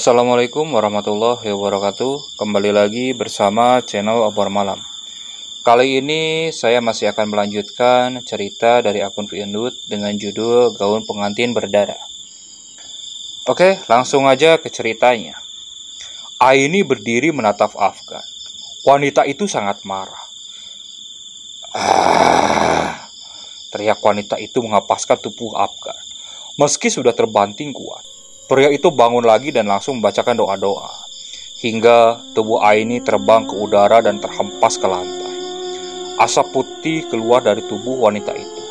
Assalamualaikum warahmatullahi wabarakatuh. Kembali lagi bersama channel Obor Malam. Kali ini saya masih akan melanjutkan cerita dari akun Viendut dengan judul Gaun Pengantin Berdarah. Oke, langsung aja ke ceritanya. Aini berdiri menatap Afgan. Wanita itu sangat marah. Teriak wanita itu menghempaskan tubuh Afgan. Meski sudah terbanting kuat, pria itu bangun lagi dan langsung membacakan doa-doa. Hingga tubuh Aini terbang ke udara dan terhempas ke lantai. Asap putih keluar dari tubuh wanita itu.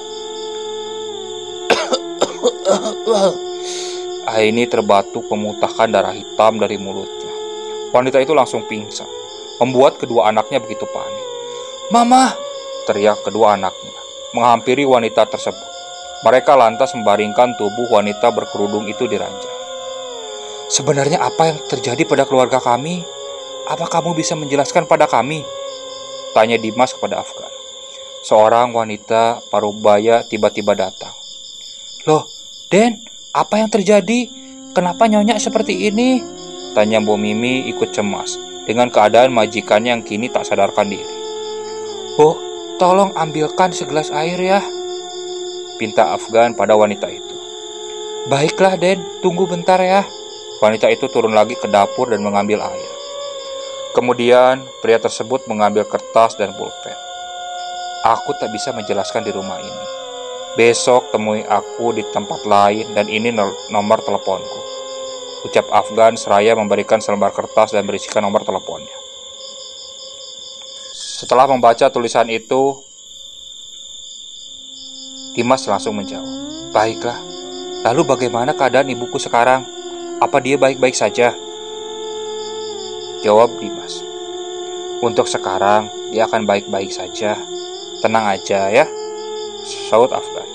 Aini terbatuk memuntahkan darah hitam dari mulutnya. Wanita itu langsung pingsan, membuat kedua anaknya begitu panik. "Mama!" teriak kedua anaknya, menghampiri wanita tersebut. Mereka lantas membaringkan tubuh wanita berkerudung itu di ranjang. "Sebenarnya apa yang terjadi pada keluarga kami? Apa kamu bisa menjelaskan pada kami?" tanya Dimas kepada Afgan. Seorang wanita parubaya tiba-tiba datang. "Loh, Den, apa yang terjadi? Kenapa nyonya seperti ini?" tanya Bu Mimi ikut cemas dengan keadaan majikannya yang kini tak sadarkan diri. "Bu, tolong ambilkan segelas air ya," pinta Afgan pada wanita itu. "Baiklah, Den, tunggu bentar ya." Wanita itu turun lagi ke dapur dan mengambil air. Kemudian pria tersebut mengambil kertas dan pulpen. "Aku tak bisa menjelaskan di rumah ini. Besok temui aku di tempat lain dan ini nomor teleponku," ucap Afgan seraya memberikan selembar kertas dan berisikan nomor teleponnya. Setelah membaca tulisan itu, Dimas langsung menjawab, "Baiklah, lalu bagaimana keadaan ibuku sekarang? Apa dia baik-baik saja?" Jawab Dimas, "Untuk sekarang dia akan baik-baik saja. Tenang aja ya," saut Afgan.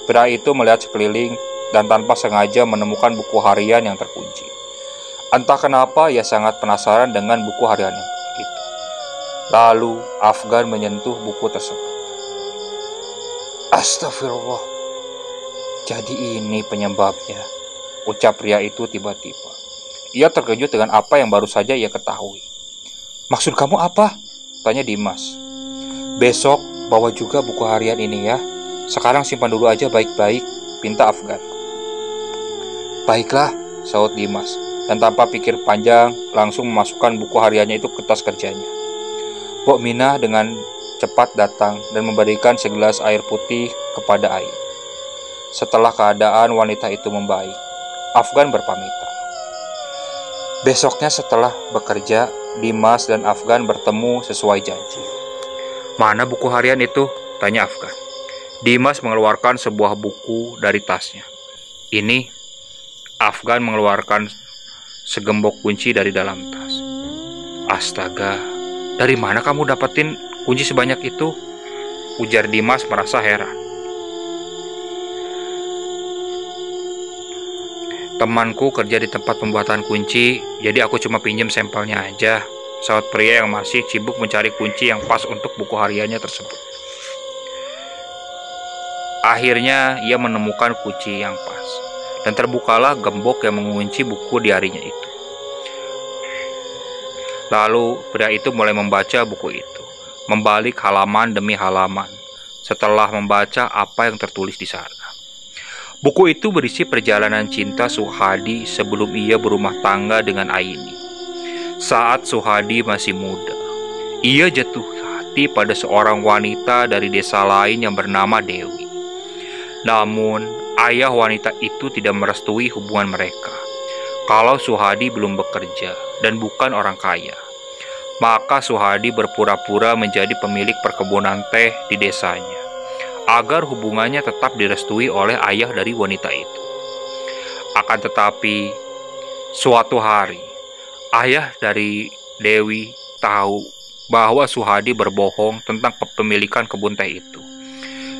Pria itu melihat sekeliling dan tanpa sengaja menemukan buku harian yang terkunci. Entah kenapa ia sangat penasaran dengan buku harian itu. Lalu Afgan menyentuh buku tersebut. "Astagfirullah, jadi ini penyebabnya," ucap pria itu tiba-tiba. Ia terkejut dengan apa yang baru saja ia ketahui. "Maksud kamu apa?" tanya Dimas. "Besok bawa juga buku harian ini ya. Sekarang simpan dulu aja baik-baik," pinta Afgan. "Baiklah," saut Dimas, dan tanpa pikir panjang langsung memasukkan buku hariannya itu ke tas kerjanya. Bok Mina dengan cepat datang dan memberikan segelas air putih kepada Ain. Setelah keadaan wanita itu membaik, Afgan berpamitan. Besoknya setelah bekerja, Dimas dan Afgan bertemu sesuai janji. "Mana buku harian itu?" tanya Afgan. Dimas mengeluarkan sebuah buku dari tasnya. "Ini," Afgan mengeluarkan segembok kunci dari dalam tas. "Astaga, dari mana kamu dapetin kunci sebanyak itu?" ujar Dimas merasa heran. "Temanku kerja di tempat pembuatan kunci, jadi aku cuma pinjam sampelnya aja," saut pria yang masih sibuk mencari kunci yang pas untuk buku hariannya tersebut. Akhirnya ia menemukan kunci yang pas, dan terbukalah gembok yang mengunci buku diarinya itu. Lalu pria itu mulai membaca buku itu, membalik halaman demi halaman. Setelah membaca apa yang tertulis di sana, buku itu berisi perjalanan cinta Suhadi sebelum ia berumah tangga dengan Aini. Saat Suhadi masih muda, ia jatuh hati pada seorang wanita dari desa lain yang bernama Dewi. Namun, ayah wanita itu tidak merestui hubungan mereka. Kalau Suhadi belum bekerja dan bukan orang kaya, maka Suhadi berpura-pura menjadi pemilik perkebunan teh di desanya, agar hubungannya tetap direstui oleh ayah dari wanita itu. Akan tetapi, suatu hari, ayah dari Dewi tahu bahwa Suhadi berbohong tentang kepemilikan kebun teh itu.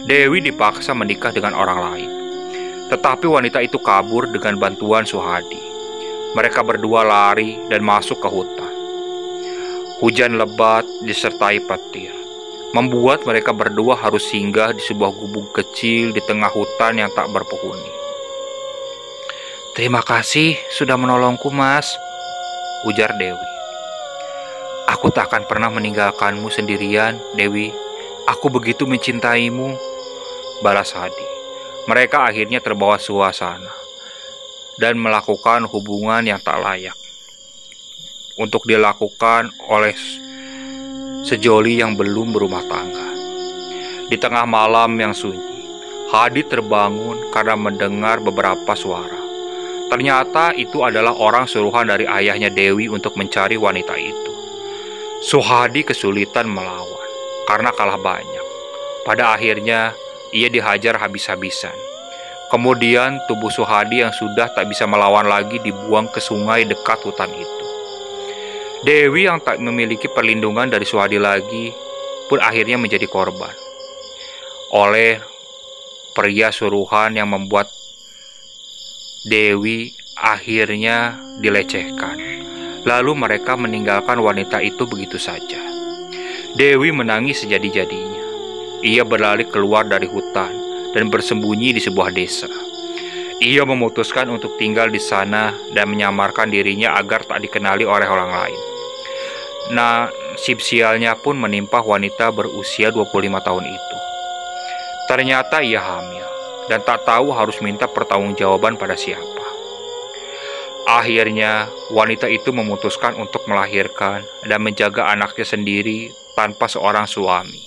Dewi dipaksa menikah dengan orang lain. Tetapi wanita itu kabur dengan bantuan Suhadi. Mereka berdua lari dan masuk ke hutan. Hujan lebat disertai petir membuat mereka berdua harus singgah di sebuah gubuk kecil di tengah hutan yang tak berpenghuni. "Terima kasih sudah menolongku, Mas," ujar Dewi. "Aku tak akan pernah meninggalkanmu sendirian, Dewi. Aku begitu mencintaimu," balas Hadi. Mereka akhirnya terbawa suasana dan melakukan hubungan yang tak layak untuk dilakukan oleh sejoli yang belum berumah tangga. Di tengah malam yang sunyi, Hadi terbangun karena mendengar beberapa suara. Ternyata itu adalah orang suruhan dari ayahnya Dewi untuk mencari wanita itu. Suhadi kesulitan melawan karena kalah banyak. Pada akhirnya, ia dihajar habis-habisan. Kemudian tubuh Suhadi yang sudah tak bisa melawan lagi dibuang ke sungai dekat hutan itu. Dewi yang tak memiliki perlindungan dari Suhadi lagi pun akhirnya menjadi korban oleh pria suruhan yang membuat Dewi akhirnya dilecehkan. Lalu mereka meninggalkan wanita itu begitu saja. Dewi menangis sejadi-jadinya. Ia berlari keluar dari hutan dan bersembunyi di sebuah desa. Ia memutuskan untuk tinggal di sana dan menyamarkan dirinya agar tak dikenali oleh orang lain. Nasib sialnya pun menimpa wanita berusia 25 tahun itu. Ternyata ia hamil dan tak tahu harus minta pertanggungjawaban pada siapa. Akhirnya, wanita itu memutuskan untuk melahirkan dan menjaga anaknya sendiri tanpa seorang suami.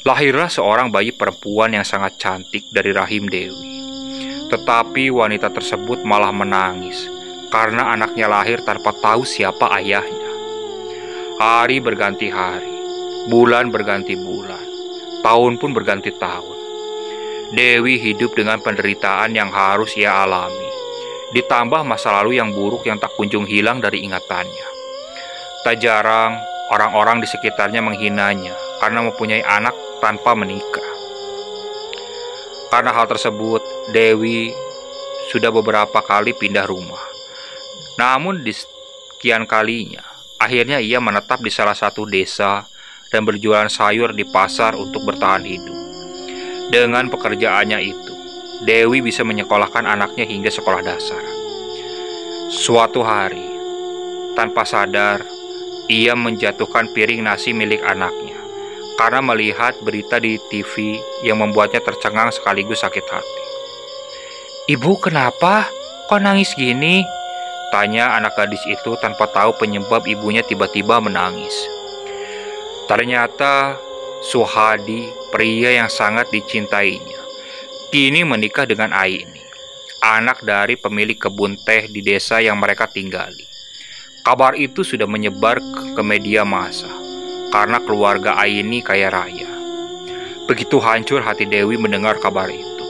Lahirlah seorang bayi perempuan yang sangat cantik dari rahim Dewi. Tetapi wanita tersebut malah menangis karena anaknya lahir tanpa tahu siapa ayahnya. Hari berganti hari, bulan berganti bulan, tahun pun berganti tahun. Dewi hidup dengan penderitaan yang harus ia alami, ditambah masa lalu yang buruk yang tak kunjung hilang dari ingatannya. Tak jarang orang-orang di sekitarnya menghinanya karena mempunyai anak tanpa menikah. Karena hal tersebut, Dewi sudah beberapa kali pindah rumah. Namun di sekian kalinya, akhirnya ia menetap di salah satu desa dan berjualan sayur di pasar untuk bertahan hidup. Dengan pekerjaannya itu, Dewi bisa menyekolahkan anaknya hingga sekolah dasar. Suatu hari, tanpa sadar, ia menjatuhkan piring nasi milik anaknya karena melihat berita di TV yang membuatnya tercengang sekaligus sakit hati. "Ibu, kenapa? Kok nangis gini?" tanya anak gadis itu tanpa tahu penyebab ibunya tiba-tiba menangis. Ternyata Suhadi, pria yang sangat dicintainya, kini menikah dengan Aini, anak dari pemilik kebun teh di desa yang mereka tinggali. Kabar itu sudah menyebar ke media massa karena keluarga Aini kaya raya. Begitu hancur hati Dewi mendengar kabar itu.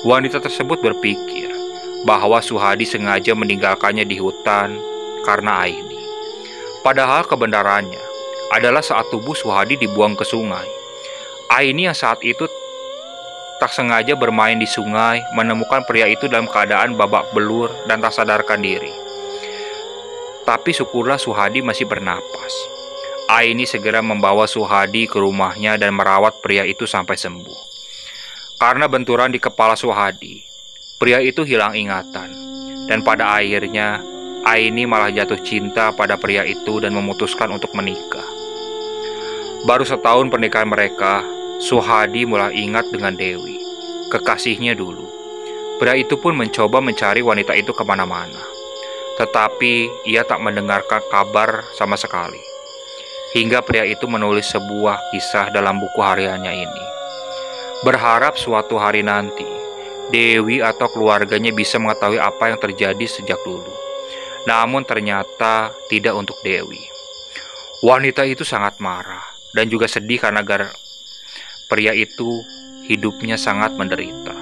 Wanita tersebut berpikir bahwa Suhadi sengaja meninggalkannya di hutan karena Aini. Padahal kebenarannya adalah saat tubuh Suhadi dibuang ke sungai, Aini yang saat itu tak sengaja bermain di sungai menemukan pria itu dalam keadaan babak belur dan tak sadarkan diri. Tapi syukurlah Suhadi masih bernapas. Aini segera membawa Suhadi ke rumahnya dan merawat pria itu sampai sembuh. Karena benturan di kepala Suhadi, pria itu hilang ingatan. Dan pada akhirnya, Aini malah jatuh cinta pada pria itu dan memutuskan untuk menikah. Baru setahun pernikahan mereka, Suhadi mulai ingat dengan Dewi, kekasihnya dulu. Pria itu pun mencoba mencari wanita itu kemana-mana, tetapi ia tak mendengarkan kabar sama sekali. Hingga pria itu menulis sebuah kisah dalam buku hariannya ini. Berharap suatu hari nanti, Dewi atau keluarganya bisa mengetahui apa yang terjadi sejak dulu. Namun ternyata tidak untuk Dewi. Wanita itu sangat marah dan juga sedih karena pria itu hidupnya sangat menderita.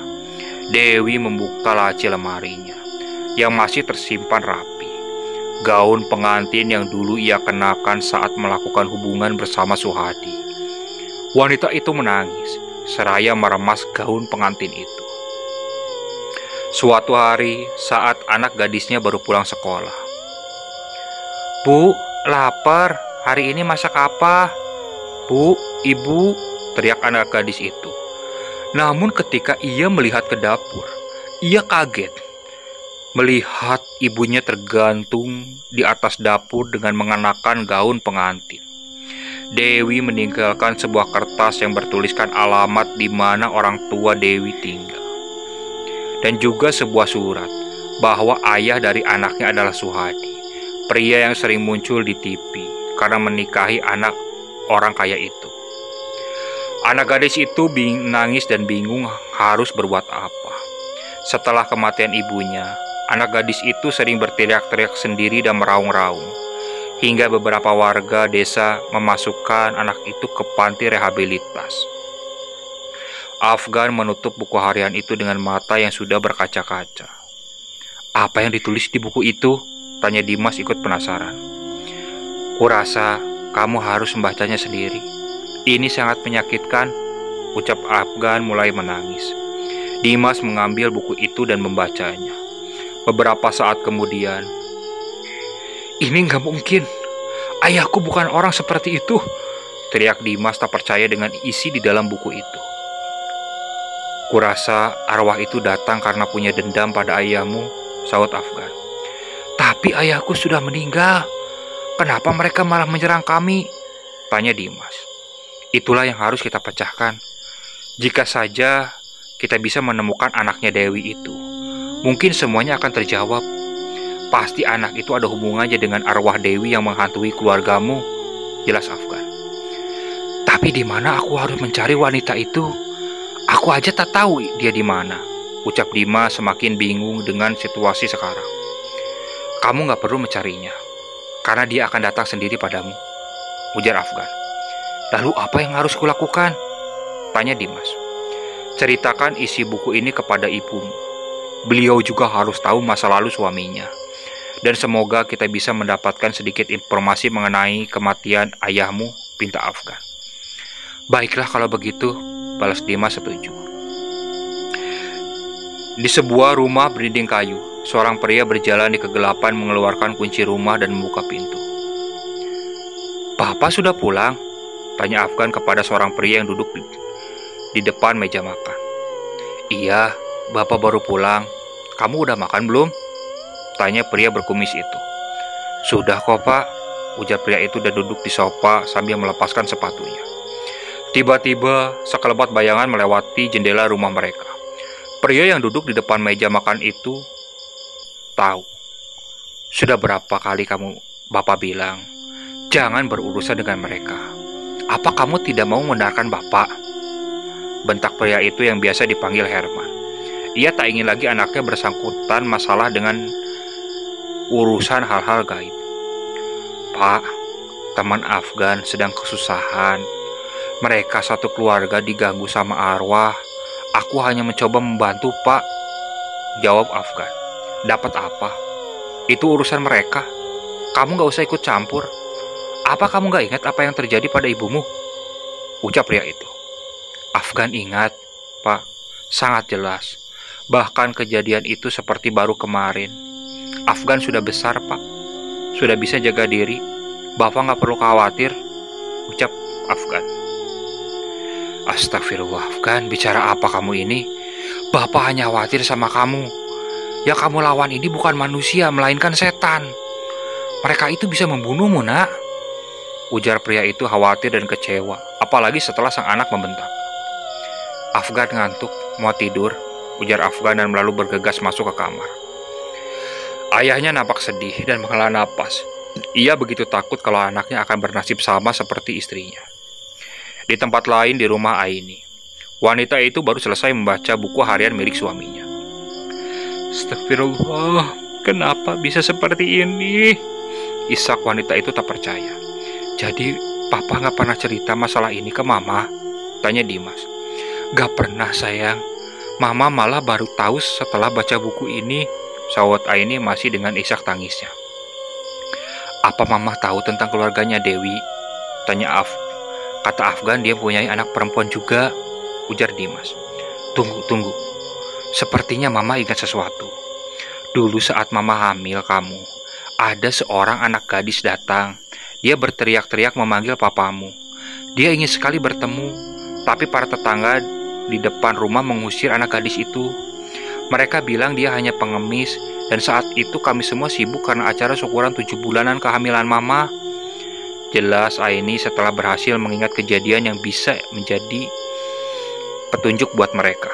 Dewi membuka laci lemarinya yang masih tersimpan rapi. Gaun pengantin yang dulu ia kenakan saat melakukan hubungan bersama Suhadi. Wanita itu menangis seraya meremas gaun pengantin itu. Suatu hari saat anak gadisnya baru pulang sekolah. "Bu, lapar. Hari ini masak apa?" "Bu, Ibu," teriak anak gadis itu. Namun ketika ia melihat ke dapur, ia kaget melihat ibunya tergantung di atas dapur dengan mengenakan gaun pengantin. Dewi meninggalkan sebuah kertas yang bertuliskan alamat di mana orang tua Dewi tinggal. Dan juga sebuah surat bahwa ayah dari anaknya adalah Suhadi, pria yang sering muncul di TV karena menikahi anak orang kaya itu. Anak gadis itu nangis dan bingung harus berbuat apa. Setelah kematian ibunya, anak gadis itu sering berteriak-teriak sendiri dan meraung-raung, hingga beberapa warga desa memasukkan anak itu ke panti rehabilitas. Afgan menutup buku harian itu dengan mata yang sudah berkaca-kaca. "Apa yang ditulis di buku itu?" tanya Dimas ikut penasaran. "Kurasa kamu harus membacanya sendiri. Ini sangat menyakitkan," ucap Afgan mulai menangis. Dimas mengambil buku itu dan membacanya. Beberapa saat kemudian, "Ini nggak mungkin. Ayahku bukan orang seperti itu," teriak Dimas tak percaya dengan isi di dalam buku itu. "Kurasa arwah itu datang karena punya dendam pada ayahmu," sahut Afgan. "Tapi ayahku sudah meninggal. Kenapa mereka malah menyerang kami?" tanya Dimas. "Itulah yang harus kita pecahkan. Jika saja kita bisa menemukan anaknya Dewi itu, mungkin semuanya akan terjawab. Pasti anak itu ada hubungannya dengan arwah Dewi yang menghantui keluargamu," jelas Afgan. "Tapi di mana aku harus mencari wanita itu? Aku aja tak tahu dia di mana," ucap Dimas semakin bingung dengan situasi sekarang. "Kamu nggak perlu mencarinya, karena dia akan datang sendiri padamu," ujar Afgan. "Lalu apa yang harus kulakukan?" tanya Dimas. "Ceritakan isi buku ini kepada ibumu. Beliau juga harus tahu masa lalu suaminya. Dan semoga kita bisa mendapatkan sedikit informasi mengenai kematian ayahmu," pinta Afgan. "Baiklah kalau begitu," balas Dimas setuju. Di sebuah rumah berdinding kayu, seorang pria berjalan di kegelapan mengeluarkan kunci rumah dan membuka pintu. "Papa sudah pulang?" tanya Afgan kepada seorang pria yang duduk di depan meja makan. "Iya, Bapak baru pulang. Kamu udah makan belum?" tanya pria berkumis itu. "Sudah kok, Pak," ujar pria itu dan duduk di sofa sambil melepaskan sepatunya. Tiba-tiba, sekelebat bayangan melewati jendela rumah mereka. Pria yang duduk di depan meja makan itu tahu. "Sudah berapa kali Bapak bilang, jangan berurusan dengan mereka. Apa kamu tidak mau mendengarkan Bapak?" bentak pria itu yang biasa dipanggil Herman. Ia tak ingin lagi anaknya bersangkutan masalah dengan urusan hal-hal gaib. "Pak, teman Afgan sedang kesusahan. Mereka satu keluarga diganggu sama arwah. Aku hanya mencoba membantu, Pak," jawab Afgan. "Dapat apa? Itu urusan mereka. Kamu gak usah ikut campur. Apa kamu gak ingat apa yang terjadi pada ibumu?" ucap pria itu. Afgan ingat, Pak, sangat jelas. Bahkan kejadian itu seperti baru kemarin. Afgan sudah besar, Pak. Sudah bisa jaga diri. Bapak gak perlu khawatir, ucap Afgan. "Astagfirullah, Afgan, bicara apa kamu ini? Bapak hanya khawatir sama kamu. Yang kamu lawan ini bukan manusia, melainkan setan. Mereka itu bisa membunuhmu, nak," ujar pria itu khawatir dan kecewa, apalagi setelah sang anak membentak. "Afgan ngantuk, mau tidur," ujar Afgan dan lalu bergegas masuk ke kamar. Ayahnya nampak sedih dan menghela napas. Ia begitu takut kalau anaknya akan bernasib sama seperti istrinya. Di tempat lain di rumah Aini, wanita itu baru selesai membaca buku harian milik suaminya. "Astagfirullah, kenapa bisa seperti ini?" isak wanita itu tak percaya. "Jadi Papa gak pernah cerita masalah ini ke Mama?" tanya Dimas. "Gak pernah, sayang. Mama malah baru tahu setelah baca buku ini," sahut Aini masih dengan isak tangisnya. "Apa Mama tahu tentang keluarganya Dewi?" tanya Kata Afgan dia punya anak perempuan juga, ujar Dimas. Tunggu. Sepertinya Mama ingat sesuatu. Dulu saat Mama hamil kamu, ada seorang anak gadis datang. Dia berteriak-teriak memanggil papamu. Dia ingin sekali bertemu, tapi para tetangga di depan rumah mengusir anak gadis itu. Mereka bilang dia hanya pengemis Dan saat itu kami semua sibuk karena acara syukuran 7 bulanan kehamilan Mama. Jelas Aini setelah berhasil mengingat kejadian yang bisa menjadi petunjuk buat mereka.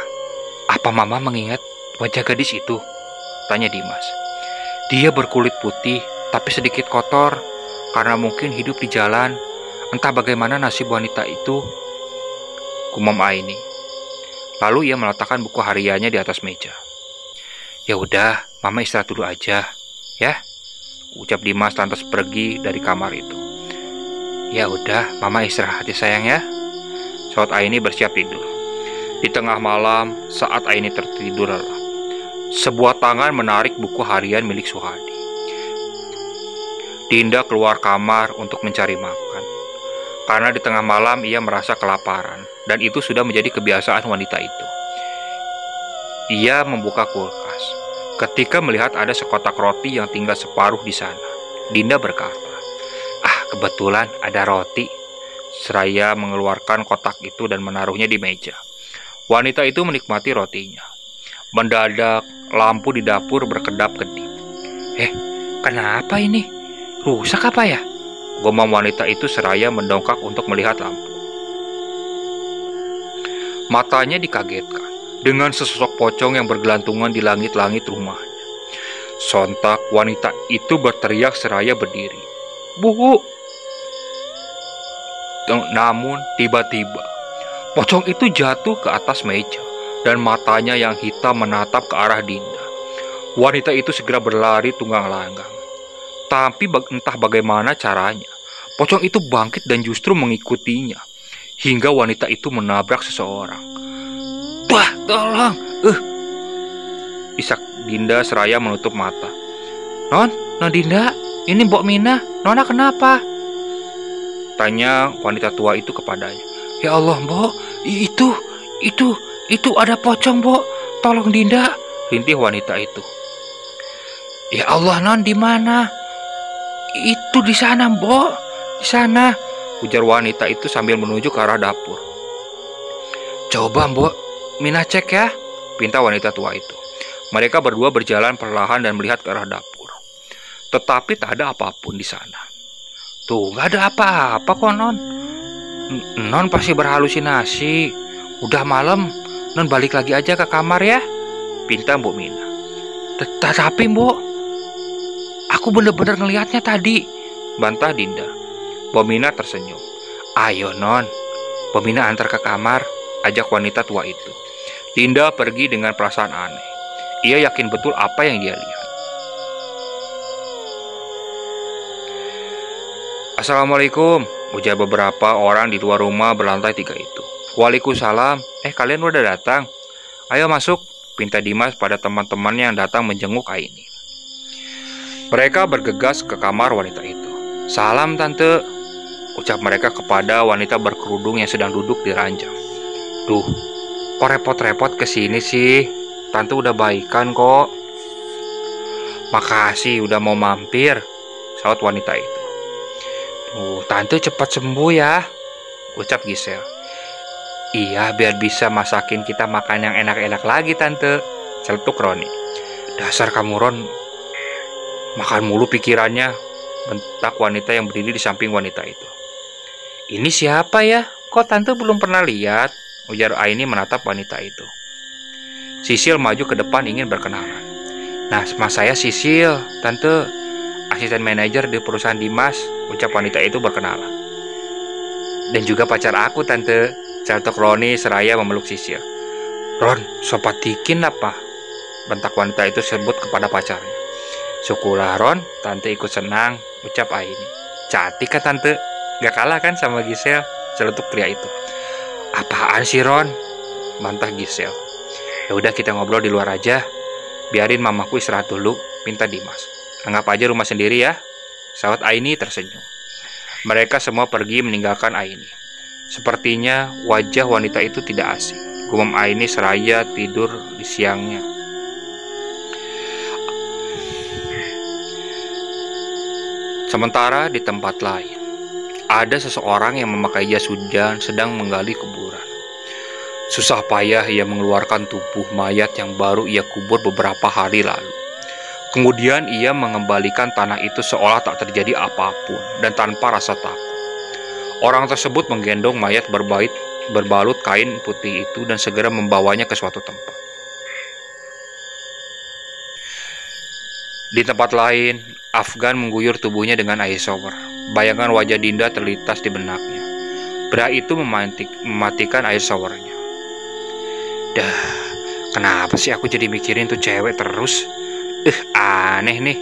Apa Mama mengingat wajah gadis itu? Tanya Dimas. Dia berkulit putih tapi sedikit kotor karena mungkin hidup di jalan. Entah bagaimana nasib wanita itu, gumam Aini. Lalu ia meletakkan buku hariannya di atas meja. Ya udah, Mama istirahat dulu aja, ya, ucap Dimas lantas pergi dari kamar itu. Ya udah, Mama istirahat ya sayang ya. Saat Aini bersiap tidur. Di tengah malam, saat Aini tertidur lelap, sebuah tangan menarik buku harian milik Suhadi. Dinda keluar kamar untuk mencari makan. Karena di tengah malam ia merasa kelaparan, dan itu sudah menjadi kebiasaan wanita itu. Ia membuka kulkas. Ketika melihat ada sekotak roti yang tinggal separuh di sana, Dinda berkata, kebetulan ada roti. Seraya mengeluarkan kotak itu dan menaruhnya di meja. Wanita itu menikmati rotinya. Mendadak, lampu di dapur berkedap-kedip. Kenapa ini? Rusak apa ya? Gumam wanita itu seraya mendongak untuk melihat lampu. Matanya dikagetkan dengan sesosok pocong yang bergelantungan di langit-langit rumahnya. Sontak wanita itu berteriak seraya berdiri. Bu! Namun tiba-tiba pocong itu jatuh ke atas meja dan matanya yang hitam menatap ke arah Dinda. Wanita itu segera berlari tunggang langgang. Tapi entah bagaimana caranya, pocong itu bangkit dan justru mengikutinya, hingga wanita itu menabrak seseorang. Wah, tolong! Isak Dinda seraya menutup mata. Non Dinda, ini Mbok Mina, Nona kenapa? Tanya wanita tua itu kepadanya. Ya Allah, Mbok, itu ada pocong, Mbok. Tolong Dinda, rintih wanita itu. Ya Allah, Non, di mana? Itu di sana, Mbok. Di sana, ujar wanita itu sambil menuju ke arah dapur. Coba, Mbok Mina cek ya, pinta wanita tua itu. Mereka berdua berjalan perlahan dan melihat ke arah dapur. Tetapi tak ada apapun di sana. Tuh, gak ada apa-apa kok, Non. Non pasti berhalusinasi. Udah malam, Non balik lagi aja ke kamar ya, pinta Mbok Mina. Tetapi, Mbok, aku bener-bener ngelihatnya tadi, bantah Dinda. Mbok Mina tersenyum. Ayo, Non, Mbok Mina antar ke kamar, ajak wanita tua itu. Dinda pergi dengan perasaan aneh. Ia yakin betul apa yang dia lihat. Assalamualaikum, ujar beberapa orang di luar rumah berlantai 3 itu. Waalaikumsalam, kalian udah datang? Ayo masuk, pinta Dimas pada teman-temannya yang datang menjenguk Aini. Mereka bergegas ke kamar wanita itu. Salam tante, ucap mereka kepada wanita berkerudung yang sedang duduk di ranjang. Duh, kok repot-repot kesini sih? Tante udah baikan kok. Makasih udah mau mampir, saut wanita itu. Tuh, tante cepat sembuh ya, ucap Gisel. Iya, biar bisa masakin kita makan yang enak-enak lagi tante, celetuk Roni. Dasar kamu Ron, makan mulu pikirannya, bentak wanita yang berdiri di samping wanita itu. Ini siapa ya? Kok tante belum pernah lihat? Ujar Aini menatap wanita itu. Sisil maju ke depan ingin berkenalan. Nah, mas saya Sisil, tante, asisten manajer di perusahaan Dimas, ucap wanita itu berkenalan. Dan juga pacar aku tante, celetuk Roni seraya memeluk Sisil. Ron, sopat dikin apa? Bentak wanita itu sebut kepada pacarnya. Syukurlah Ron, tante ikut senang, ucap Aini. Cantik kan tante? Gak kalah kan sama Gisel, celetuk pria itu. Apaan sih Ron? Bantah Gisel. Ya udah kita ngobrol di luar aja. Biarin mamaku istirahat dulu, pinta Dimas. Anggap aja rumah sendiri ya, sahabat Aini tersenyum. Mereka semua pergi meninggalkan Aini. Sepertinya wajah wanita itu tidak asing. Gumam Aini seraya tidur di siangnya. Sementara di tempat lain, ada seseorang yang memakai jas hujan sedang menggali kuburan. Susah payah ia mengeluarkan tubuh mayat yang baru ia kubur beberapa hari lalu. Kemudian ia mengembalikan tanah itu seolah tak terjadi apapun dan tanpa rasa takut. Orang tersebut menggendong mayat berbalut kain putih itu dan segera membawanya ke suatu tempat. Di tempat lain, Afgan mengguyur tubuhnya dengan air shower. Bayangan wajah Dinda terlintas di benaknya. Pria itu mematikan air showernya. Dah, kenapa sih aku jadi mikirin tuh cewek terus? Aneh nih,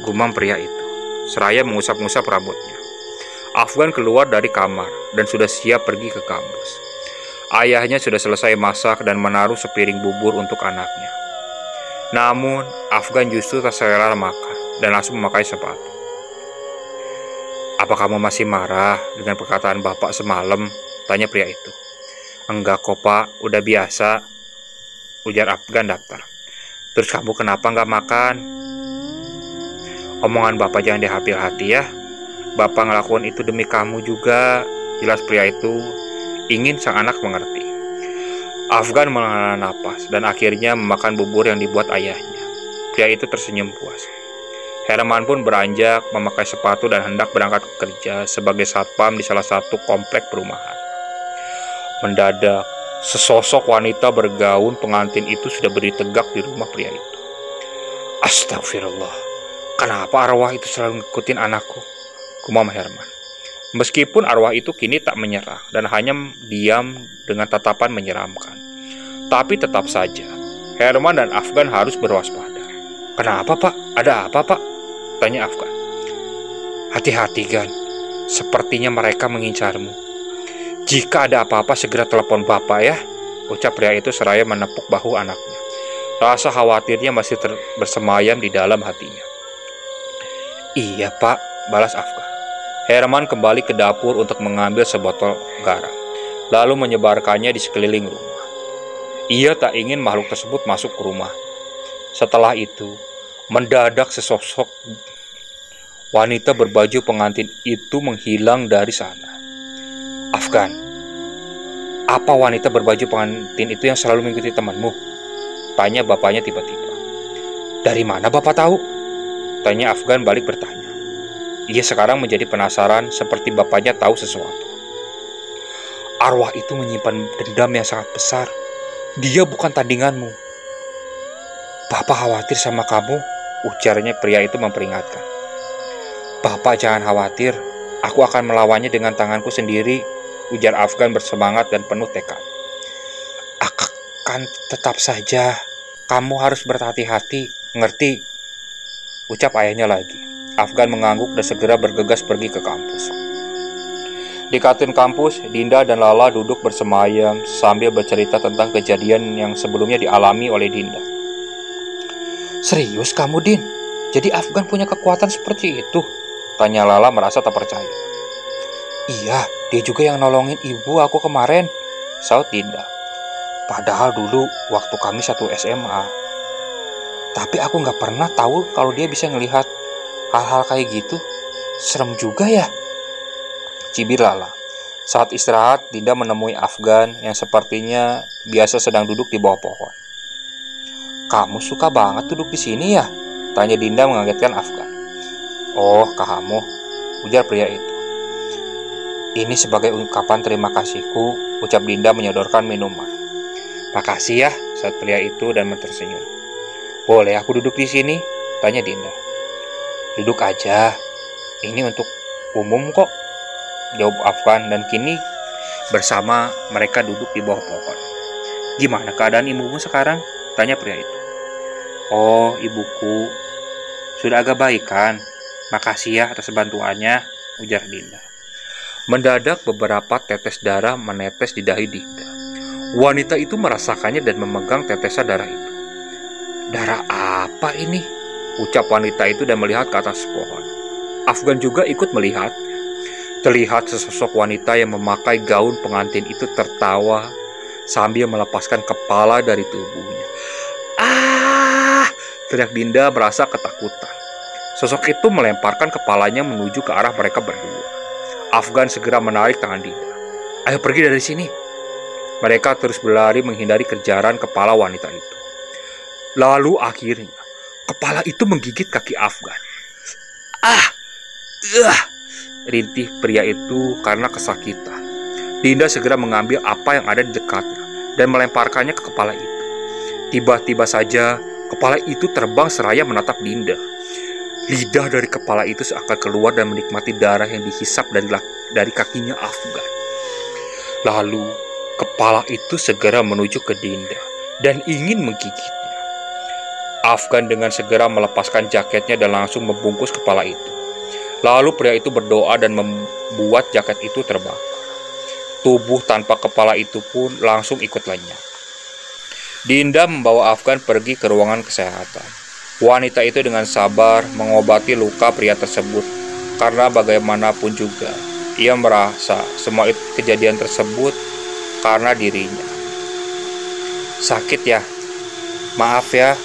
gumam pria itu, seraya mengusap-ngusap rambutnya. Afgan keluar dari kamar dan sudah siap pergi ke kampus. Ayahnya sudah selesai masak dan menaruh sepiring bubur untuk anaknya. Namun, Afgan justru tak selera makan dan langsung memakai sepatu. Apa kamu masih marah dengan perkataan bapak semalam? Tanya pria itu. Enggak kok pak, udah biasa, ujar Afgan daftar. Terus kamu kenapa nggak makan? Omongan bapak jangan diambil hati ya. Bapak ngelakuin itu demi kamu juga. Jelas pria itu ingin sang anak mengerti. Afgan menghela napas dan akhirnya memakan bubur yang dibuat ayahnya. Pria itu tersenyum puas. Herman pun beranjak memakai sepatu dan hendak berangkat kerja sebagai satpam di salah satu komplek perumahan. Mendadak, sesosok wanita bergaun pengantin itu sudah berdiri tegak di rumah pria itu. Astagfirullah, kenapa arwah itu selalu ngikutin anakku? Gumam Herman. Meskipun arwah itu kini tak menyerah dan hanya diam dengan tatapan menyeramkan. Tapi tetap saja, Herman dan Afgan harus berwaspada. Kenapa pak? Ada apa pak? Tanya Afgan. Hati-hati Gan, sepertinya mereka mengincarmu. Jika ada apa-apa segera telepon bapak ya, ucap pria itu seraya menepuk bahu anaknya. Rasa khawatirnya masih bersemayam di dalam hatinya. Iya pak, balas Afgan. Herman kembali ke dapur untuk mengambil sebotol garam, lalu menyebarkannya di sekeliling rumah. Ia tak ingin makhluk tersebut masuk ke rumah. Setelah itu, mendadak sesosok wanita berbaju pengantin itu menghilang dari sana. Afgan, apa wanita berbaju pengantin itu yang selalu mengikuti temanmu? Tanya bapaknya tiba-tiba. Dari mana bapak tahu? Tanya Afgan balik bertanya. Ia sekarang menjadi penasaran seperti bapaknya tahu sesuatu. Arwah itu menyimpan dendam yang sangat besar. Dia bukan tandinganmu. Bapak khawatir sama kamu, ujarnya pria itu memperingatkan. Bapak jangan khawatir, aku akan melawannya dengan tanganku sendiri, ujar Afgan bersemangat dan penuh tekad. Akan tetap saja, kamu harus berhati-hati, ngerti? Ucap ayahnya lagi. Afgan mengangguk dan segera bergegas pergi ke kampus. Di kantin kampus, Dinda dan Lala duduk bersemayam sambil bercerita tentang kejadian yang sebelumnya dialami oleh Dinda. Serius kamu, Din? Jadi Afgan punya kekuatan seperti itu? Tanya Lala merasa tak percaya. Iya, dia juga yang nolongin ibu aku kemarin, saut Dinda. Padahal dulu waktu kami satu SMA. Tapi aku gak pernah tahu kalau dia bisa ngelihat hal-hal kayak gitu. Serem juga ya, cibir Lala. Saat istirahat, Dinda menemui Afgan yang sepertinya biasa sedang duduk di bawah pohon. Kamu suka banget duduk di sini ya? Tanya Dinda mengagetkan Afgan. Oh, kamu, ujar pria itu. Ini sebagai ungkapan terima kasihku, ucap Dinda menyodorkan minuman. Makasih ya, saat pria itu dan tersenyum. Boleh aku duduk di sini? Tanya Dinda. Duduk aja, ini untuk umum kok, jawab Afgan dan kini bersama mereka duduk di bawah pohon. Gimana keadaan ibumu sekarang? Tanya pria itu. Oh, ibuku sudah agak baik kan? Makasih ya atas bantuannya, ujar Dinda. Mendadak beberapa tetes darah menetes di dahi Dinda. Wanita itu merasakannya dan memegang tetesan darah itu. Darah apa ini? Ucap wanita itu dan melihat ke atas pohon. Afgan juga ikut melihat. Terlihat sesosok wanita yang memakai gaun pengantin itu tertawa sambil melepaskan kepala dari tubuhnya. Ah! Teriak Dinda merasa ketakutan. Sosok itu melemparkan kepalanya menuju ke arah mereka berdua. Afgan segera menarik tangan Dinda. Ayo pergi dari sini. Mereka terus berlari menghindari kejaran kepala wanita itu. Lalu akhirnya kepala itu menggigit kaki Afgan. Ah! Rintih pria itu karena kesakitan. Dinda segera mengambil apa yang ada di dekatnya dan melemparkannya ke kepala itu. Tiba-tiba saja kepala itu terbang seraya menatap Dinda. Lidah dari kepala itu seakan keluar dan menikmati darah yang dihisap dari kakinya Afgan. Lalu kepala itu segera menuju ke Dinda dan ingin menggigitnya. Afgan dengan segera melepaskan jaketnya dan langsung membungkus kepala itu. Lalu pria itu berdoa dan membuat jaket itu terbakar. Tubuh tanpa kepala itu pun langsung ikut lenyap. Dinda membawa Afgan pergi ke ruangan kesehatan. Wanita itu dengan sabar mengobati luka pria tersebut, karena bagaimanapun juga ia merasa semua kejadian tersebut karena dirinya. Sakit ya? Maaf ya,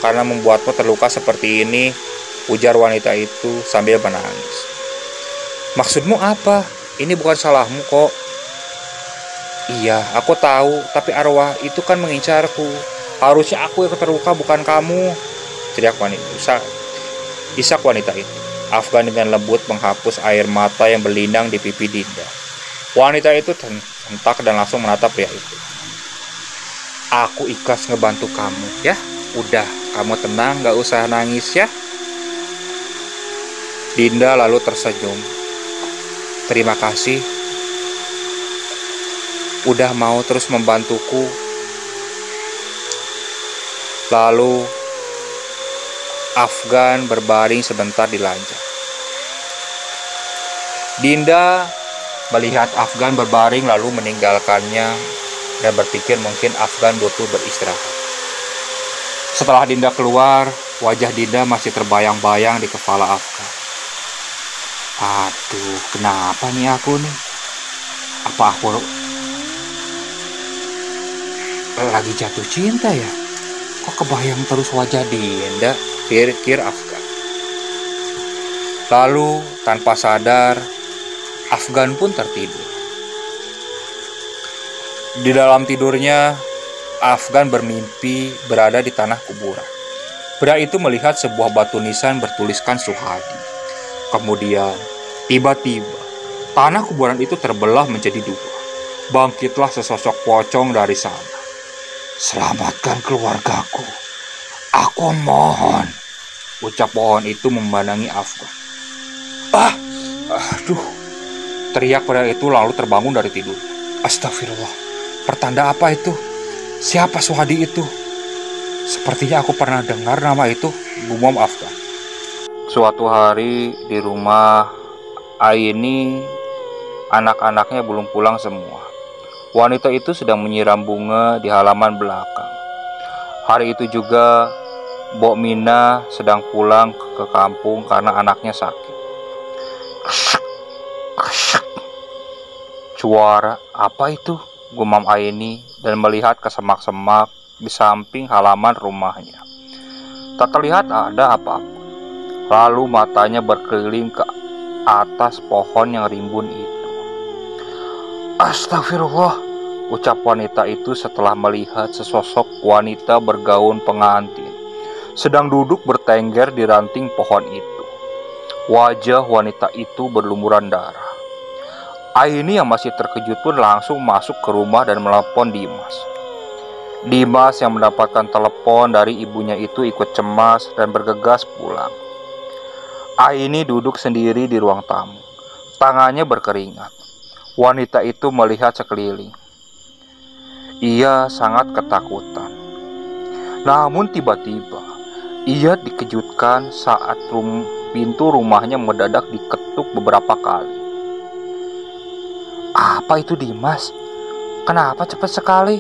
karena membuatmu terluka seperti ini, ujar wanita itu sambil menangis. Maksudmu apa? Ini bukan salahmu kok. Iya, aku tahu, tapi arwah itu kan mengincarku. Harusnya aku yang terluka, bukan kamu, teriak isak wanita itu. Afgan dengan lembut menghapus air mata yang berlinang di pipi Dinda. Wanita itu terhentak dan langsung menatap pria itu. Aku ikhlas ngebantu kamu, ya. Udah, kamu tenang, gak usah nangis ya. Dinda lalu tersenyum. Terima kasih. Udah mau terus membantuku. Lalu Afgan berbaring sebentar di ranjang. Dinda melihat Afgan berbaring lalu meninggalkannya dan berpikir mungkin Afgan butuh beristirahat. Setelah Dinda keluar, wajah Dinda masih terbayang-bayang di kepala Afgan. Aduh, kenapa nih aku nih? Apa aku lagi jatuh cinta ya? Kok kebayang terus wajah Dinda? Pikir Afgan. Lalu tanpa sadar, Afgan pun tertidur. Di dalam tidurnya, Afgan bermimpi berada di tanah kuburan. Pria itu melihat sebuah batu nisan bertuliskan Suhadi. Kemudian, tiba-tiba, tanah kuburan itu terbelah menjadi dua. Bangkitlah sesosok pocong dari sana. Selamatkan keluargaku. Aku mohon, ucap pohon itu memandangi Afgan. Aduh, teriak pria itu lalu terbangun dari tidur. Astagfirullah, pertanda apa itu? Siapa Suhadi itu? Sepertinya aku pernah dengar nama itu, gumam Afgan. Suatu hari di rumah Aini, anak-anaknya belum pulang semua. Wanita itu sedang menyiram bunga di halaman belakang. Hari itu juga Mbok Mina sedang pulang ke kampung karena anaknya sakit. Suara apa itu? Gumam Aini dan melihat ke semak-semak di samping halaman rumahnya. Tak terlihat ada apa-apa. Lalu matanya berkeliling ke atas pohon yang rimbun itu. Astagfirullah, ucap wanita itu setelah melihat sesosok wanita bergaun pengantin sedang duduk bertengger di ranting pohon itu. Wajah wanita itu berlumuran darah. Aini yang masih terkejut pun langsung masuk ke rumah dan menelepon Dimas. Dimas yang mendapatkan telepon dari ibunya itu ikut cemas dan bergegas pulang. Aini duduk sendiri di ruang tamu. Tangannya berkeringat. Wanita itu melihat sekeliling. Ia sangat ketakutan. Namun tiba-tiba, ia dikejutkan saat pintu rumahnya mendadak diketuk beberapa kali. Apa itu Dimas? Kenapa cepat sekali?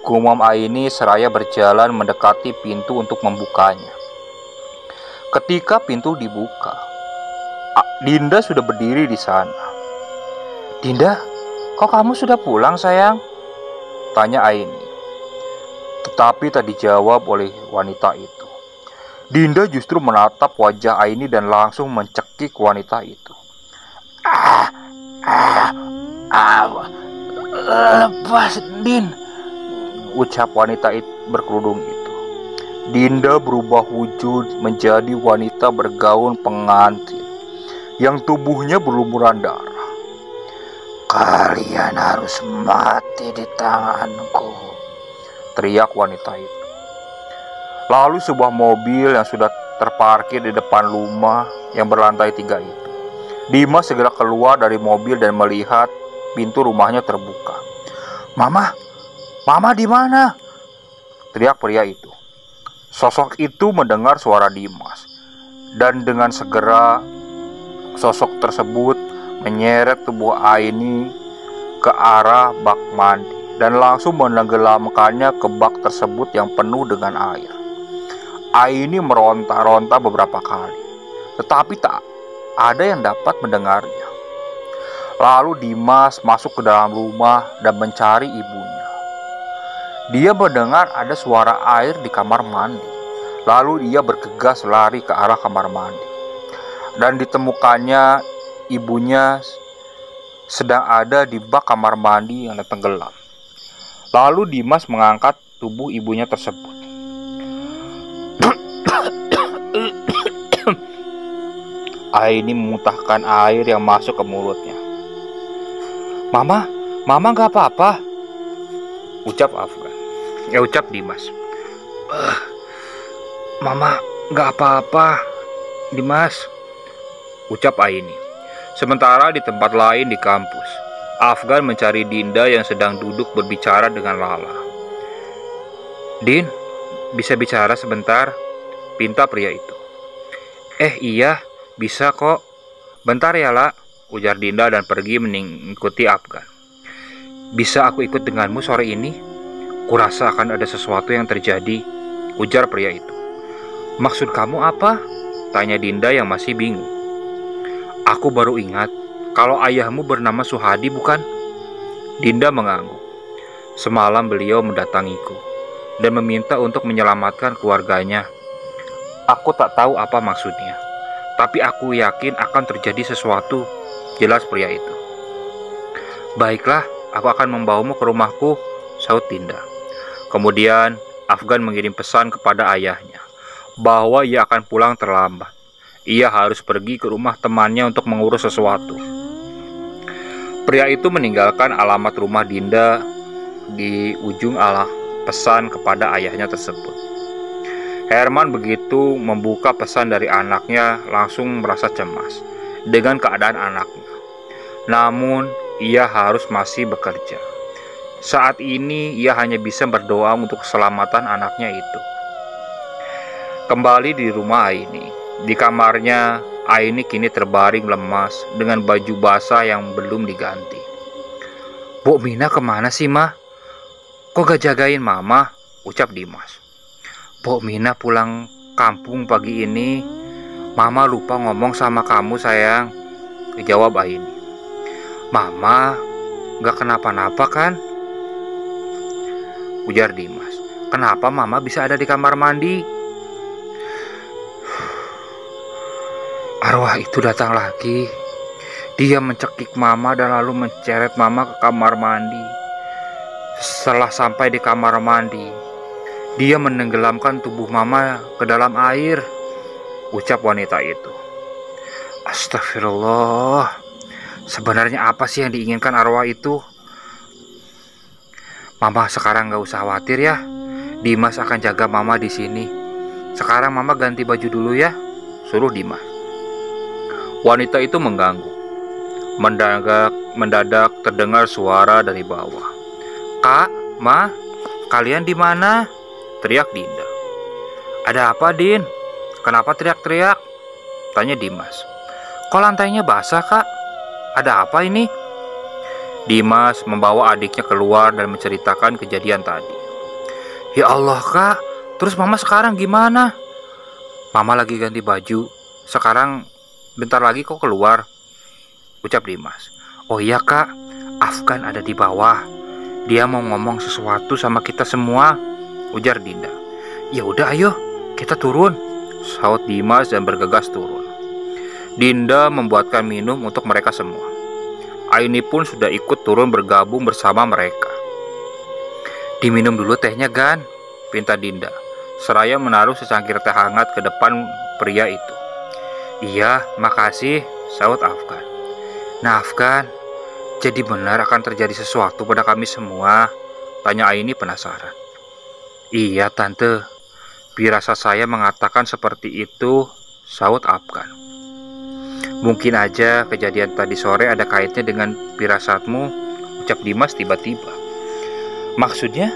Gumam Aini seraya berjalan mendekati pintu untuk membukanya. Ketika pintu dibuka, Dinda sudah berdiri di sana. Dinda, kok kamu sudah pulang sayang? Tanya Aini. Tetapi tak dijawab oleh wanita itu. Dinda justru menatap wajah Aini dan langsung mencekik wanita itu. Lepas Din, ucap wanita berkerudung itu. Dinda berubah wujud menjadi wanita bergaun pengantin yang tubuhnya berlumuran darah. "Kalian harus mati di tanganku," teriak wanita itu. Lalu sebuah mobil yang sudah terparkir di depan rumah yang berlantai 3 itu. Dimas segera keluar dari mobil dan melihat pintu rumahnya terbuka. Mama di mana?" teriak pria itu. Sosok itu mendengar suara Dimas, dan dengan segera sosok tersebut menyeret tubuh Aini ke arah bak mandi dan langsung menenggelamkannya ke bak tersebut yang penuh dengan air. Aini meronta-ronta beberapa kali, tetapi tak ada yang dapat mendengarnya. Lalu Dimas masuk ke dalam rumah dan mencari ibunya. Dia mendengar ada suara air di kamar mandi. Lalu dia bergegas lari ke arah kamar mandi. Dan ditemukannya ibunya sedang ada di bak kamar mandi yang tenggelam. Lalu Dimas mengangkat tubuh ibunya tersebut. Aini memuntahkan air yang masuk ke mulutnya. Mama gak apa-apa," ucap Dimas. "Mama gak apa-apa, Dimas," ucap Aini. Sementara di tempat lain di kampus, Afgan mencari Dinda yang sedang duduk berbicara dengan Lala. "Din, bisa bicara sebentar?" pinta pria itu. Iya, bisa kok. Bentar ya, La," ujar Dinda dan pergi mengikuti Afgan. "Bisa aku ikut denganmu sore ini? Kurasa akan ada sesuatu yang terjadi," ujar pria itu. "Maksud kamu apa?" tanya Dinda yang masih bingung. "Aku baru ingat kalau ayahmu bernama Suhadi, bukan?" Dinda mengangguk. "Semalam beliau mendatangiku dan meminta untuk menyelamatkan keluarganya. Aku tak tahu apa maksudnya, tapi aku yakin akan terjadi sesuatu," jelas pria itu. "Baiklah, aku akan membawamu ke rumahku," saut Dinda. Kemudian Afgan mengirim pesan kepada ayahnya bahwa ia akan pulang terlambat. Ia harus pergi ke rumah temannya untuk mengurus sesuatu. Pria itu meninggalkan alamat rumah Dinda di ujung pesan kepada ayahnya tersebut. Herman begitu membuka pesan dari anaknya langsung merasa cemas dengan keadaan anaknya. Namun ia harus masih bekerja. Saat ini ia hanya bisa berdoa untuk keselamatan anaknya itu. Kembali di rumah Aini. Di kamarnya, Aini kini terbaring lemas dengan baju basah yang belum diganti. "Bu Mina kemana sih, Ma? Kok gak jagain Mama?" ucap Dimas. "Bu Mina pulang kampung pagi ini. Mama lupa ngomong sama kamu, sayang," jawab Aini. "Mama gak kenapa-napa kan?" ujar Dimas. "Kenapa Mama bisa ada di kamar mandi?" "Arwah itu datang lagi. Dia mencekik Mama dan lalu menceret Mama ke kamar mandi. Setelah sampai di kamar mandi, dia menenggelamkan tubuh Mama ke dalam air," ucap wanita itu. "Astagfirullah. Sebenarnya apa sih yang diinginkan arwah itu?" "Mama sekarang gak usah khawatir ya. Dimas akan jaga Mama di sini. Sekarang Mama ganti baju dulu ya," suruh Dimas. Wanita itu mengganggu. Mendadak terdengar suara dari bawah. "Kak, Ma, kalian di mana?" teriak Dinda. "Ada apa, Din? Kenapa teriak-teriak?" tanya Dimas. "Kok lantainya basah, Kak? Ada apa ini?" Dimas membawa adiknya keluar dan menceritakan kejadian tadi. "Ya Allah, Kak, terus Mama sekarang gimana?" "Mama lagi ganti baju. Sekarang bentar lagi kok keluar," ucap Dimas. "Oh iya, Kak, Afgan ada di bawah. Dia mau ngomong sesuatu sama kita semua," ujar Dinda. "Ya udah, ayo kita turun," saut Dimas dan bergegas turun. Dinda membuatkan minum untuk mereka semua. Aini pun sudah ikut turun bergabung bersama mereka. "Diminum dulu tehnya, Gan," pinta Dinda. seraya menaruh secangkir teh hangat ke depan pria itu. "Iya, makasih," sahut Afgan. "Nah Afgan, jadi benar akan terjadi sesuatu pada kami semua?" tanya Aini penasaran. "Iya tante, firasat saya mengatakan seperti itu," sahut Afgan. "Mungkin aja kejadian tadi sore ada kaitnya dengan firasatmu," ucap Dimas tiba-tiba. "Maksudnya?"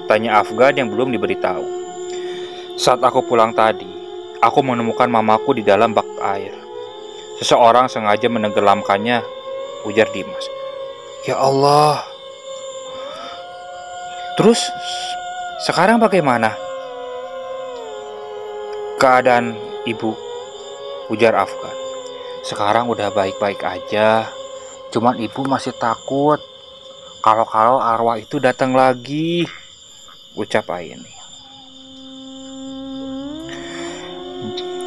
tanya Afgan yang belum diberitahu. "Saat aku pulang tadi, aku menemukan mamaku di dalam bak air. Seseorang sengaja menenggelamkannya," ujar Dimas. "Ya Allah. Terus sekarang bagaimana keadaan ibu?" ujar Afgan. "Sekarang udah baik-baik aja. Cuman ibu masih takut kalau arwah itu datang lagi," ucap Aini.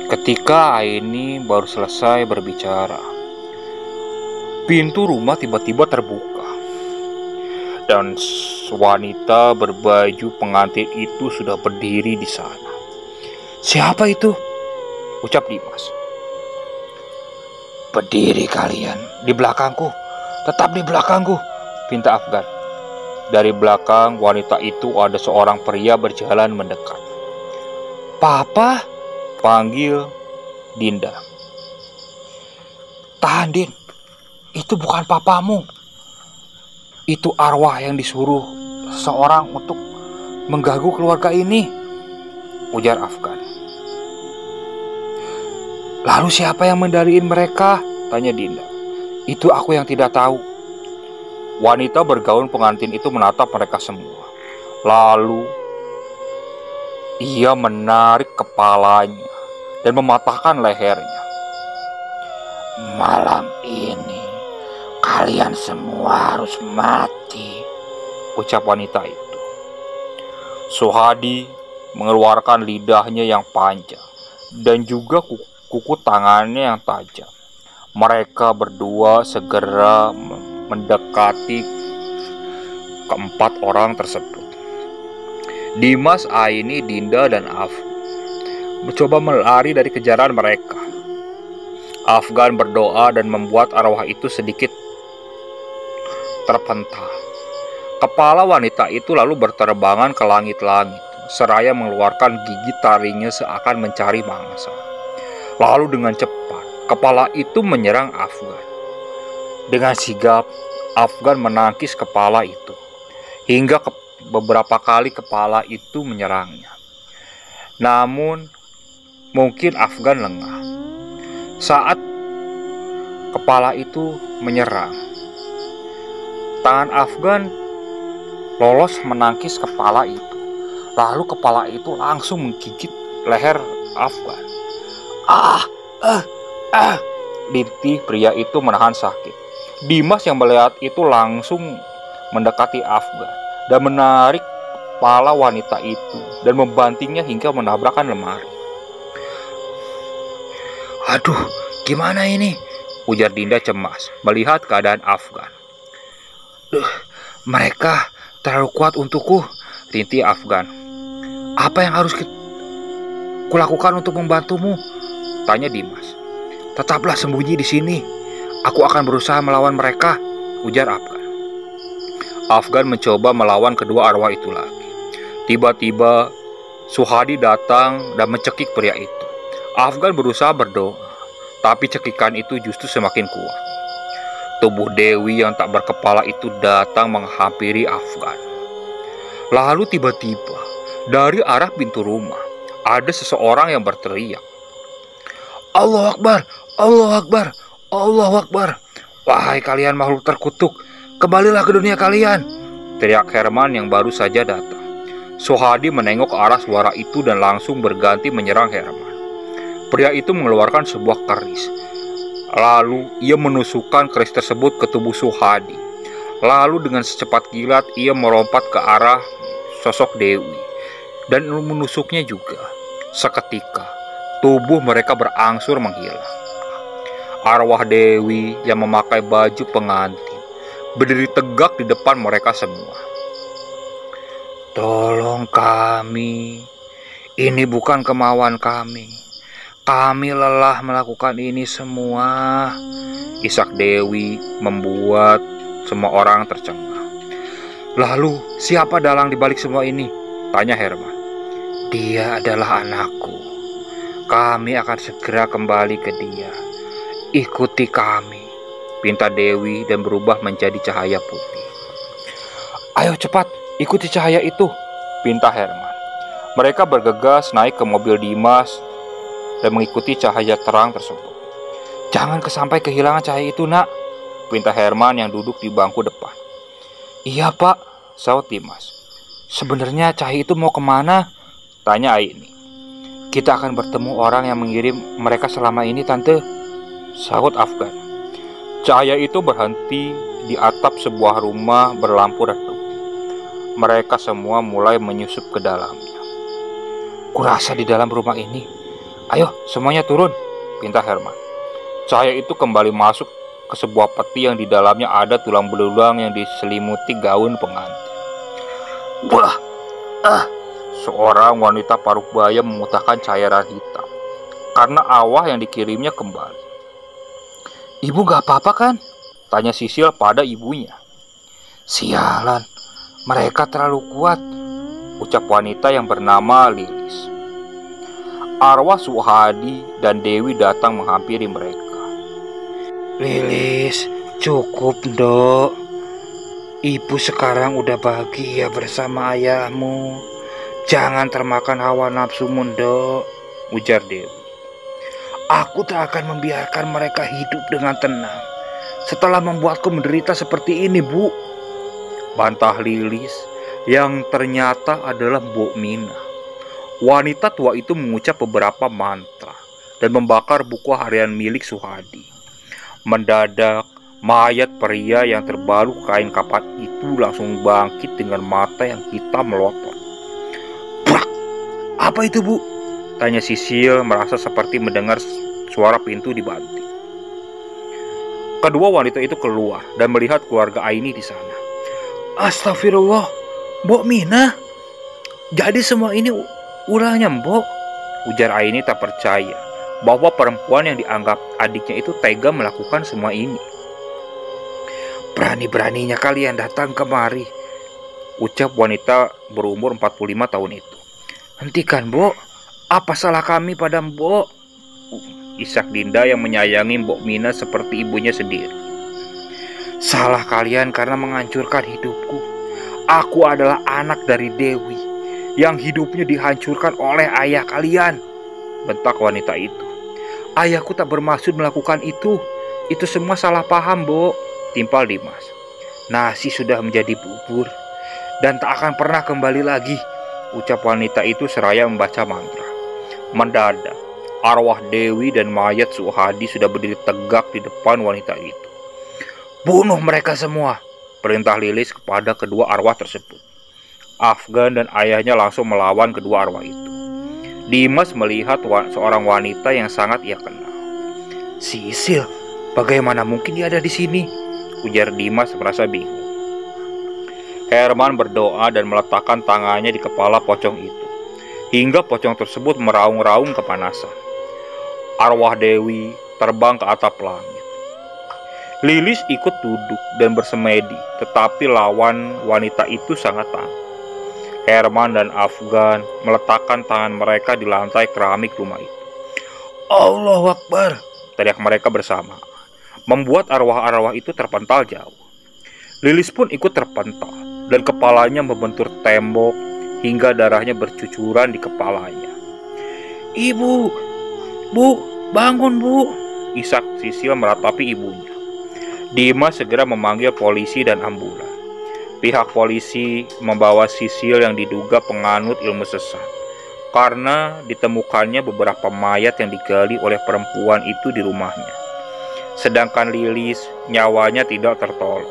Ketika Aini baru selesai berbicara, pintu rumah tiba-tiba terbuka dan wanita berbaju pengantin itu sudah berdiri di sana. "Siapa itu?" ucap Dimas. "Berdiri kalian di belakangku, tetap di belakangku," pinta Afgan. Dari belakang wanita itu ada seorang pria berjalan mendekat. "Papa?" panggil Dinda. "Tahan Din, itu bukan papamu. Itu arwah yang disuruh seseorang untuk mengganggu keluarga ini," ujar Afgan. "Lalu siapa yang mendaliin mereka?" tanya Dinda. "Itu aku yang tidak tahu." Wanita bergaun pengantin itu menatap mereka semua. Lalu ia menarik kepalanya dan mematahkan lehernya. "Malam ini kalian semua harus mati," ucap wanita itu. Suhadi mengeluarkan lidahnya yang panjang dan juga kuku tangannya yang tajam. Mereka berdua segera mendekati keempat orang tersebut. Dimas, Aini, Dinda, dan Afgan mencoba melari dari kejaran mereka. Afgan berdoa dan membuat arwah itu sedikit terpental. Kepala wanita itu lalu berterbangan ke langit-langit, seraya mengeluarkan gigi taringnya seakan mencari mangsa. Lalu dengan cepat, kepala itu menyerang Afgan. Dengan sigap, Afgan menangkis kepala itu, hingga beberapa kali kepala itu menyerangnya. Namun, mungkin Afgan lengah. Saat kepala itu menyerang, tangan Afgan lolos menangkis kepala itu. Lalu kepala itu langsung menggigit leher Afgan. Lintih pria itu menahan sakit. Dimas yang melihat itu langsung mendekati Afgan dan menarik kepala wanita itu dan membantingnya hingga menabrakkan lemari. "Aduh, gimana ini?" ujar Dinda cemas melihat keadaan Afgan. "Mereka terlalu kuat untukku," rintih Afgan. "Apa yang harus kulakukan untuk membantumu?" tanya Dimas. "Tetaplah sembunyi di sini. Aku akan berusaha melawan mereka," ujar Afgan. Afgan mencoba melawan kedua arwah itu lagi. Tiba-tiba Suhadi datang dan mencekik pria itu. Afgan berusaha berdoa, tapi cekikan itu justru semakin kuat. Tubuh Dewi yang tak berkepala itu datang menghampiri Afgan. Lalu tiba-tiba dari arah pintu rumah ada seseorang yang berteriak, "Allahu Akbar! Allahu Akbar! Allahu Akbar! Wahai kalian makhluk terkutuk, kembalilah ke dunia kalian!" teriak Herman yang baru saja datang. Suhadi menengok ke arah suara itu dan langsung berganti menyerang Herman. Pria itu mengeluarkan sebuah keris. Lalu ia menusukkan keris tersebut ke tubuh Suhadi. Lalu dengan secepat kilat ia melompat ke arah sosok Dewi dan menusuknya juga. Seketika tubuh mereka berangsur menghilang. Arwah Dewi yang memakai baju pengantin berdiri tegak di depan mereka semua. "Tolong kami, Ini bukan kemauan kami. Kami lelah melakukan ini semua. Isak Dewi membuat semua orang tercengang. Lalu, siapa dalang di balik semua ini? Tanya Herman. Dia adalah anakku. Kami akan segera kembali ke dia. Ikuti kami, pinta Dewi dan berubah menjadi cahaya putih. Ayo cepat, ikuti cahaya itu, pinta Herman. Mereka bergegas naik ke mobil Dimas dan mengikuti cahaya terang tersebut. Jangan sampai kehilangan cahaya itu, nak, pinta Herman yang duduk di bangku depan. Iya, Pak, saut Dimas. Sebenarnya cahaya itu mau kemana? Tanya Aini. Kita akan bertemu orang yang mengirim mereka selama ini, Tante, saut Afgan. Cahaya itu berhenti di atap sebuah rumah berlampu redup. Mereka semua mulai menyusup ke dalamnya. Kurasa di dalam rumah ini. Ayo, semuanya turun, pinta Herman. Cahaya itu kembali masuk ke sebuah peti yang di dalamnya ada tulang belulang yang diselimuti gaun pengantin. Wah, seorang wanita paruh baya memutahkan cairan hitam karena awah yang dikirimnya kembali. Ibu gak apa-apa kan? Tanya Sisil pada ibunya. Sialan, mereka terlalu kuat, ucap wanita yang bernama Lilis. Arwah Suhadi dan Dewi datang menghampiri mereka. Lilis, cukup, Dok. Ibu sekarang udah bahagia bersama ayahmu. Jangan termakan hawa nafsumu, Dok, ujar Dewi. Aku tak akan membiarkan mereka hidup dengan tenang setelah membuatku menderita seperti ini, Bu, bantah Lilis yang ternyata adalah Mbok Mina. Wanita tua itu mengucap beberapa mantra dan membakar buku harian milik Suhadi. Mendadak, mayat pria yang terbalut kain kapat itu langsung bangkit dengan mata yang hitam melotot. Brak! Apa itu, Bu? Tanya Sisil merasa seperti mendengar suara pintu dibanting. Kedua wanita itu keluar dan melihat keluarga Aini di sana. Astagfirullah, Mbok Mina. Jadi semua ini ulahnya, Mbok, ujar Aini tak percaya bahwa perempuan yang dianggap adiknya itu tega melakukan semua ini. Berani-beraninya kalian datang kemari, ucap wanita berumur 45 tahun itu. Hentikan, Mbok. Apa salah kami pada Mbok? Isak Dinda yang menyayangi Mbok Mina seperti ibunya sendiri. Salah kalian karena menghancurkan hidupku. Aku adalah anak dari Dewi yang hidupnya dihancurkan oleh ayah kalian, bentak wanita itu. Ayahku tak bermaksud melakukan itu. Itu semua salah paham, Bo, timpal Dimas. Nasi sudah menjadi bubur dan tak akan pernah kembali lagi, ucap wanita itu seraya membaca mantra. Mendadak, arwah Dewi dan mayat Suhadi sudah berdiri tegak di depan wanita itu. Bunuh mereka semua, perintah Lilis kepada kedua arwah tersebut. Afgan dan ayahnya langsung melawan kedua arwah itu. Dimas melihat seorang wanita yang sangat ia kenal. Sisil, bagaimana mungkin dia ada di sini? Ujar Dimas merasa bingung. Herman berdoa dan meletakkan tangannya di kepala pocong itu, hingga pocong tersebut meraung-raung kepanasan. Arwah Dewi terbang ke atap langit. Lilis ikut duduk dan bersemedi, tetapi lawan wanita itu sangat tangguh. Herman dan Afgan meletakkan tangan mereka di lantai keramik rumah itu. Allahu Akbar, teriak mereka bersama, membuat arwah-arwah itu terpental jauh. Lilis pun ikut terpental dan kepalanya membentur tembok hingga darahnya bercucuran di kepalanya. Ibu, Bu, bangun, Bu, isak Sisil meratapi ibunya. Dimas segera memanggil polisi dan ambulan. Pihak polisi membawa Sisil yang diduga penganut ilmu sesat karena ditemukannya beberapa mayat yang digali oleh perempuan itu di rumahnya. Sedangkan Lilis nyawanya tidak tertolong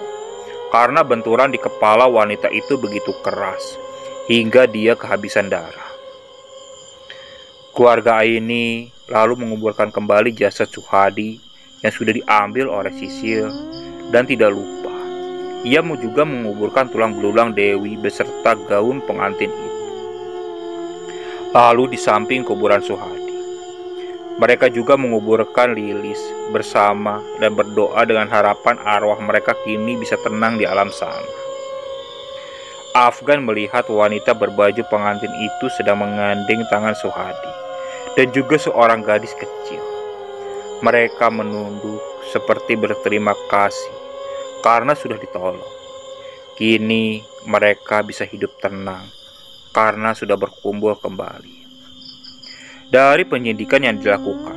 karena benturan di kepala wanita itu begitu keras hingga dia kehabisan darah. Keluarga Aini lalu menguburkan kembali jasad Suhadi yang sudah diambil oleh Sisil dan tidak lupa ia juga menguburkan tulang belulang Dewi beserta gaun pengantin itu. lalu di samping kuburan Suhadi. Mereka juga menguburkan Lilis bersama dan berdoa dengan harapan arwah mereka kini bisa tenang di alam sana. Afgan melihat wanita berbaju pengantin itu sedang menggandeng tangan Suhadi dan juga seorang gadis kecil. Mereka menunduk seperti berterima kasih karena sudah ditolong. Kini mereka bisa hidup tenang karena sudah berkumpul kembali. Dari penyidikan yang dilakukan,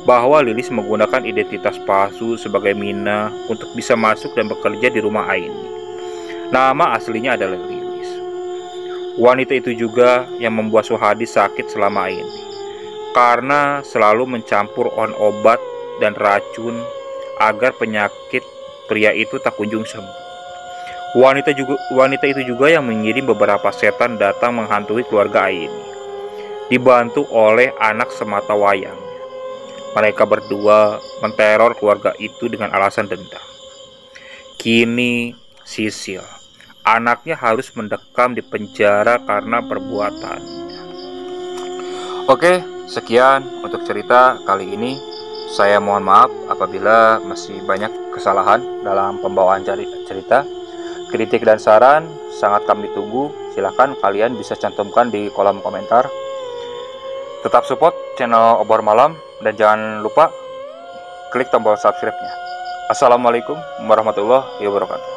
bahwa Lilis menggunakan identitas palsu sebagai Mina untuk bisa masuk dan bekerja di rumah Aini. Nama aslinya adalah Lilis. Wanita itu juga yang membuat Suhadi sakit selama ini, karena selalu mencampur obat dan racun agar penyakit pria itu tak kunjung sembuh. Wanita itu juga yang mengirim beberapa setan datang menghantui keluarga Aini, dibantu oleh anak semata wayang. Mereka berdua menteror keluarga itu dengan alasan dendam. Kini Sisil, anaknya harus mendekam di penjara karena perbuatannya. Oke, sekian untuk cerita kali ini. Saya mohon maaf apabila masih banyak kesalahan dalam pembawaan cerita. Kritik dan saran sangat kami tunggu. Silahkan kalian bisa cantumkan di kolom komentar. Tetap support channel Obor Malam dan jangan lupa klik tombol subscribe-nya. Assalamualaikum warahmatullahi wabarakatuh.